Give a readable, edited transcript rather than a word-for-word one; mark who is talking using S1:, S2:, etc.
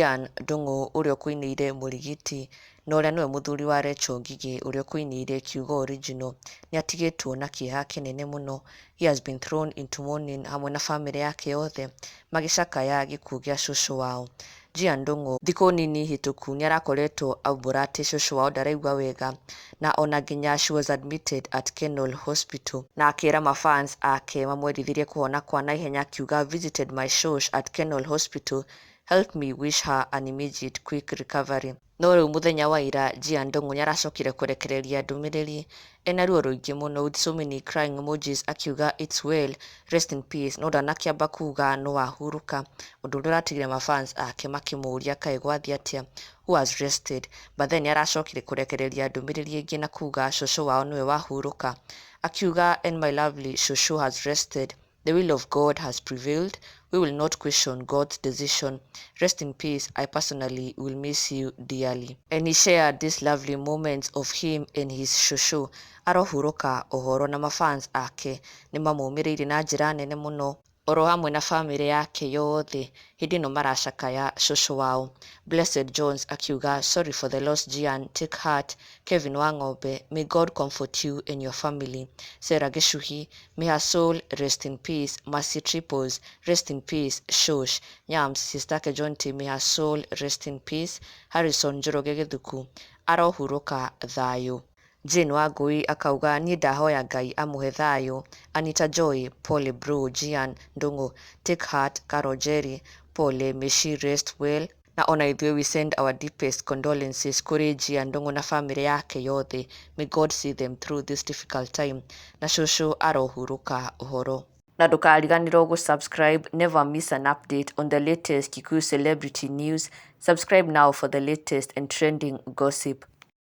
S1: Jian Ndungu ũrĩa ũkũinĩire mũrigiti na ũrĩa nĩwe mũthuri wa Rachel Ngigĩ ũrĩa ũkũinĩire Kiugo Original nĩ atigĩtwo na kĩeha kĩnene mũno. He has been thrown into mourning hamwe na famĩlĩ yake yothe magĩcakaya gĩkuũ gĩa cũcũ wao. Jian Ndungu thikũ nini hĩtũku nĩ arakoretwo aumbũra atĩ cũcũ wao ndaraigua wega na ona nginya she was admitted at Kînene Hospital, na akĩra mafans ake mamwerithirie kũhona kwa naihenya akiuga visited my shosh at Kînene Hospital, help me wish her an immediate quick recovery. No rĩu mũthenya wa ira Jian Ndungu nĩ aracokire kũrekereria ndũmĩrĩri ena ruo rũingĩ mũno with so many crying emojis akiuga it's well, rest in peace, no ndanakĩamba kuga no ahurũka, ũndũ ũrĩa ũratigire mafans ake makĩmũria kaĩ gwathie atĩa, who has rested, but then nĩ aracokire kũrekereria ndũmĩrĩri ĩngĩ na kuga cũcũ wao nĩwe wahurũka, akiuga and my lovely shushu has rested, the will of God has prevailed, we will not question God's decision, rest in peace, I personally will miss you dearly. And he shared these lovely moments of him and his shushu arohurũka ũhoro na mafans ake nĩ mamũmĩrĩire na njĩra nene mũno oro hamwe na famĩlĩ yake yothe hĩndĩ ĩno maracakaya cũcũ wao. Blessed Jones akiuga sorry for the loss Jian, take heart. Kevin Wang'ombe, may God comfort you and your family. Sarah Geshuhi, may her soul rest in peace. Mercy Triples, rest in peace. Shosh Nyams, Sistake Jonte, may her soul rest in peace. Harrison Njoroge Githuku arohurũka thayũ. Jane Wangui akauga niĩ ndahoya Ngai amũhe thayũ. Anita Joy, pole bro. Jian Ndungu, take heart. Carol Jerry, pole, may she rest well. Na ona ithuĩ we send our deepest condolences kũrĩ Jian Ndungu na famĩlĩ yake yothe. May God see them through this difficult time. Na cũcũ arohurũka ũhoro. Na ndũkariganĩrwo gũsubscribe, never miss an update on the latest Kikuyu celebrity news. Subscribe now for the latest and trending gossip.